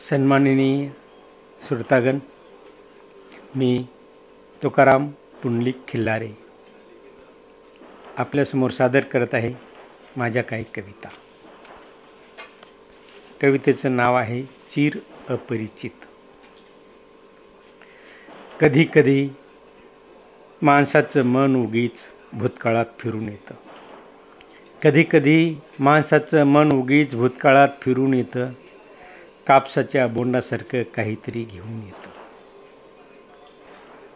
सन्माननीय श्रोतागण, मी तुकाराम पुंडलिक खिल्लारे आपल्यासमोर सादर करत आहे माझ्या काही कविता. कवितेचं नाव आहे चिर अपरिचित. कधी कधी माणसाचं मन उगीच भूतकाळात फिरून येतं. कधी कधी माणसाचं मन उगीच भूतकाळात फिरून येतं. कापसाच्या बोंडासारखं काहीतरी घेऊन येतं.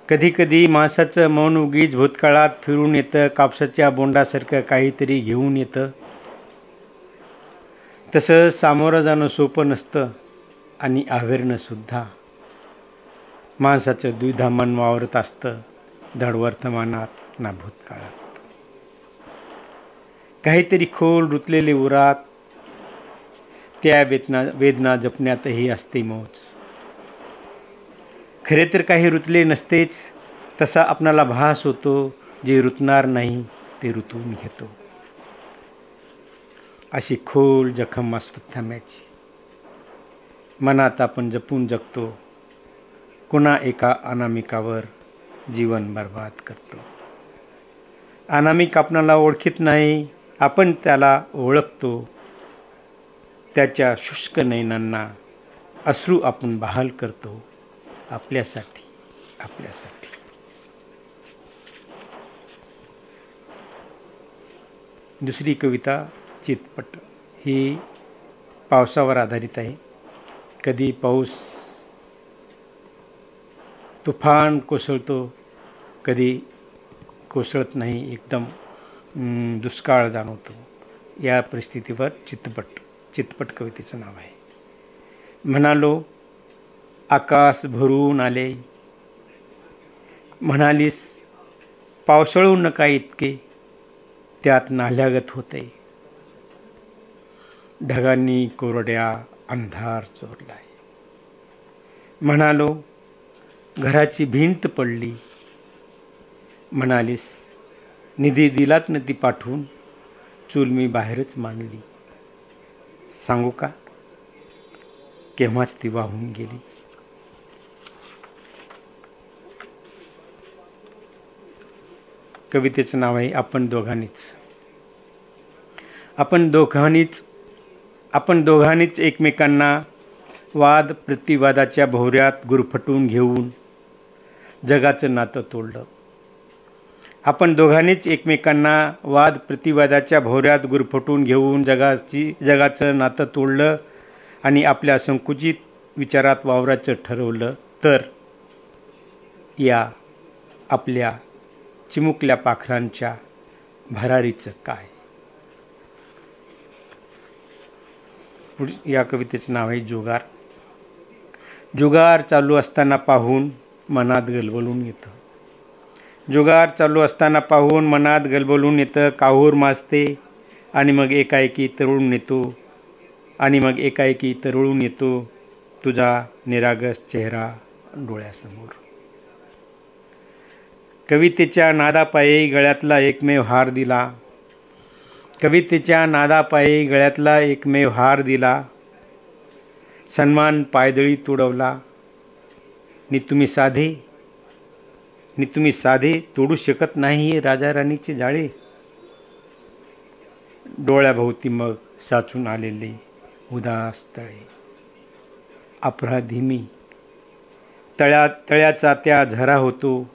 कधी कधी माणसाचं मन उगीच भूतकाळात फिरून येतं. कापसाच्या बोंडासारखं काहीतरी घेऊन येतं. तसं सामोरं जाणं सोपं नसतं आणि आवेरणंसुद्धा. माणसाचं द्विधा मन वावरत असतं, धड वर्तमानात ना भूतकाळात. काहीतरी खोल रुतलेले उरात, त्या वेदना जपण्यातही असते मौज. खरे तर काही रुतले नसतेच, तसा आपणाला भास होतो. जे रुतणार नाही ते रुतवून घेतो. अशी खोल जखम अस्वत्थाम्याची मनात आपण जपून जगतो. कुणा एका अनामिकावर जीवन बर्बाद करतो. अनामिक आपणाला ओळखीत नाही, आपण त्याला ओळखतो. त्याच्या शुष्क नयनांना अश्रू आपण बहाल करतो. आपल्यासाठी आपल्यासाठी. दुसरी कविता चितपट ही पावसावर आधारित आहे. कधी पाऊस तुफान कोसळतो, कधी कोसळत नाही, एकदम दुष्काळ जाणवतो. या परिस्थितीवर चितपट कवितेचं नाव आहे. म्हणालो आकाश भरून आले, म्हणालीस पावसाळू नका इतके, त्यात नाल्यागत होते. ढगांनी कोरड्या अंधार चोरलाय. म्हणालो घराची भिंत पडली, म्हणालीस निधी दिलात नदी पाठवून, चूल मी बाहेरच मांडली. सांगू का केव्हाच ती वाहून गेली. कवितेचं नाव आहे आपण दोघांनीच एकमेकांना वाद प्रतिवादाच्या भोवऱ्यात गुरफटून घेऊन जगाचं नातं तोडलं. आपण दोघांनीच एकमेकांना वाद प्रतिवादाच्या भोवऱ्यात गुरफटून घेऊन जगाचं नातं तोडलं आणि आपल्या संकुचित विचारात वावराचं ठरवलं. तर या आपल्या चिमुकल्या पाखरांच्या भरारीचं काय. या कवितेचं नाव आहे जुगार. जुगार चालू असताना पाहून मनात गलबलून येतं. जुगार चालू असताना पाहून मनात गलबलून येतं. काहूर माजते आणि मग एकाएकी तरळून येतो तुझा निरागस चेहरा डोळ्यासमोर. कवितेच्या नादापायी गळ्यातला एकमेव हार दिला. सन्मान पायदळी तुडवला. नि तुम्ही साधे तोडू शकत नाही राजा राणीचे जाळे. डोळ्याभोवती मग साचून आलेले उदास तळे. अपराधी मी तळ्याचा त्या झरा होतो.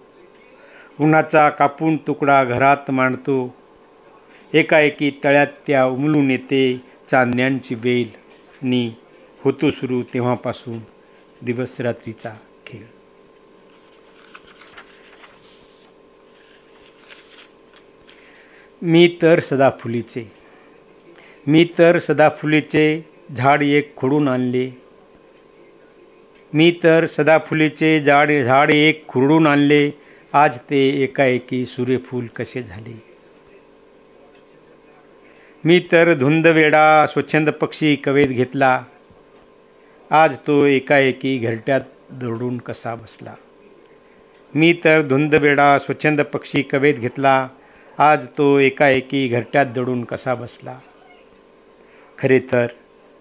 उन्हाचा कापून तुकडा घरात मांडतो. एकाएकी तळ्यात त्या उमलून येते चांदण्यांची वेल. नि होतो सुरू तेव्हापासून दिवस रात्रीचा खेळ. मी तर सदाफुलीचे झाड एक खुडून आणले. आज ते एकाएकी सूर्यफूल कसे झाले. मी तर धुंदवेडा स्वच्छंद पक्षी कवेत घेतला. आज तो एकाएकी घरट्यात दरडून कसा बसला. मी तर धुंदवेडा स्वच्छंद पक्षी कवेत घेतला. आज तो एकाएकी घरट्यात दडून कसा बसला. खरे तर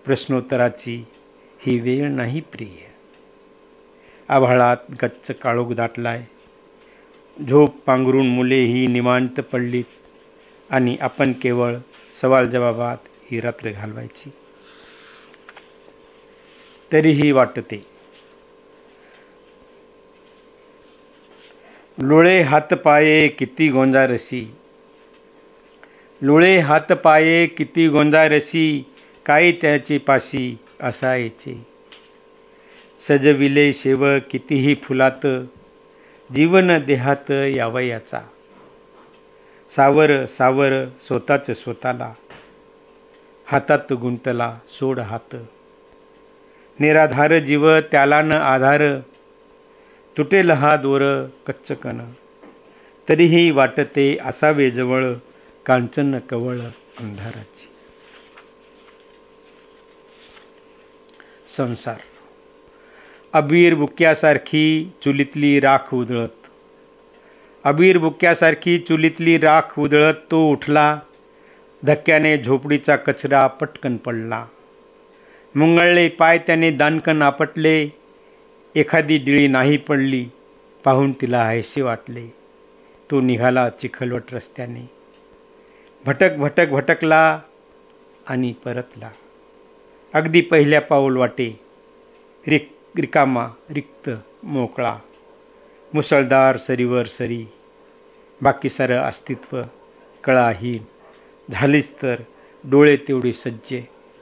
प्रश्नोत्तराची ही वेळ नाही प्रिय. आभाळात गच्च काळोख दाटलाय. झोप पांघरून मुले ही निवांत पडलीत आणि आपण केवळ सवाल जवाबात ही रात्र घालवायची. तरीही वाटते लोळे हातपाये किती गोंजारसी. लोळे हातपाये किती गोंजारसी, काय त्याचे पाशी असायचे. सजविले शेव कितीही फुलात, जीवन देहात यावयाचा. सावर सावर स्वतःच स्वतःला, हातात गुंतला सोड हात. निराधार जीव त्याला न आधार, तुटेल हा दोर कच्चकन. तरीही वाटते असावे जवळ, कांचन कवळ अंधाराची. संसार अबीर बुक्यासारखी चुलीतली राख उधळत. अबीर बुक्यासारखी चुलीतली राख उधळत तो उठला. धक्क्याने झोपडीचा कचरा पटकन पडला. मुंगळले पाय त्याने दानकन आपटले. एखादी डिळी नाही पडली, पाहून तिला हायसे वाटले. तो निघाला चिखलवट रस्त्याने. भटक भटक भटकला आणि परतला. अगदी पहिल्या पाऊल वाटे रिकामा रिक्त मोकळा. मुसळधार सरीवर सरी, बाकी सारं अस्तित्व कळाहीन. झालीच तर डोळे तेवढे सज्ज,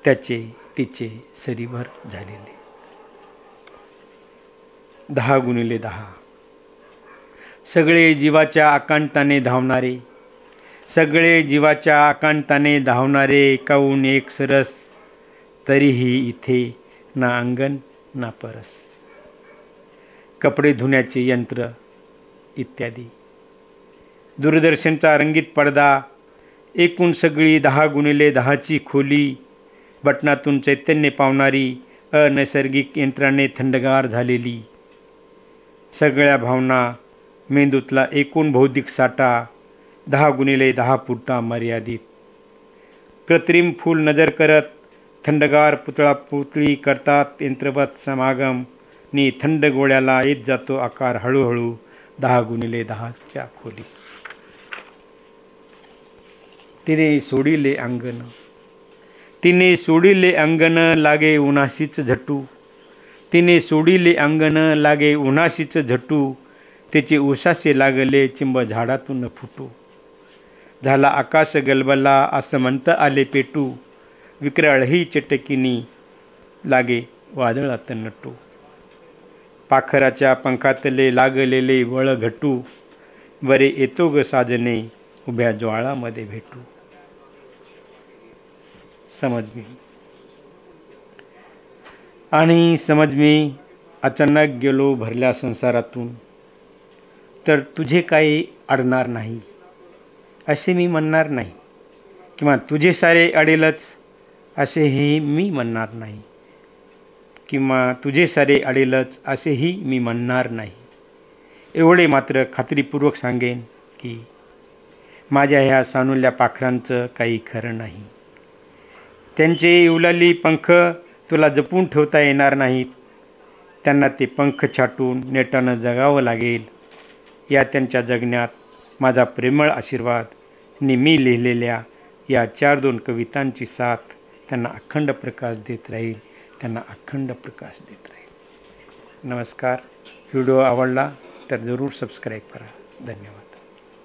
त्याचे तिचे सरीभर झालेले. 10x10. सगळे जीवाच्या आकांताने धावणारे, सगळे जीवाच्या आकांताने धावणारे, एकाहून एक सरस. तरीही इथे ना अंगण ना परस. कपडे धुण्याचे यंत्र इत्यादी. दूरदर्शनचा रंगीत पडदा, एकूण सगळी 10x10ची खोली. बटनातून चैतन्य पावणारी, अनैसर्गिक यंत्राने थंडगार झालेली. सगळ्या भावना, मेंदूतला एकूण बौद्धिक साठा 10x10 पुरता मर्यादित. कृत्रिम फूल नजर करत थंडगार पुतळा पुतळी करतात यंत्रवत समागम. नि थंड गोळ्याला येत जातो आकार हळूहळू 10x10च्या खोलीत. तिने सोडिले अंगण, तिने सोडिले अंगण, लागे उन्हाशीच झटू. तिने सोडिले अंगण, लागे उन्हाशीच झटू. तिचे उशासे लागले चिंब झाडातून फुटू. झाला आकाश गलबला असं म्हणता आले पेटू. विक्राळ ही चटकिनी, लागे वादळात नटू. पाखराच्या पंखातले लागलेले वळ घटू. बरे येतो ग साजने, उभ्या ज्वाळामध्ये भेटू. समज मी. आणि समज मी अचानक गेलो भरल्या संसारातून, तर तुझे काही अडणार नाही असे मी म्हणणार नाही, किंवा तुझे सारे अडेलच असेही मी म्हणणार नाही, किंवा तुझे सारे अडेलच असेही मी म्हणणार नाही. एवढे मात्र खात्रीपूर्वक सांगेन की माझ्या ह्या सानुल्या पाखरांचं काही खरं नाही. त्यांचे इवलाली पंख तुला जपून ठेवता येणार नाहीत. त्यांना ते पंख छाटून नेटानं जगावं लागेल. या त्यांच्या जगण्यात माझा प्रेमळ आशीर्वाद नि मी लिहिलेल्या या 4-2 कवितांची साथ त्यांना अखंड प्रकाश देत राहील, त्यांना अखंड प्रकाश देत राहील. नमस्कार. व्हिडिओ आवडला तर जरूर सबस्क्राईब करा. धन्यवाद.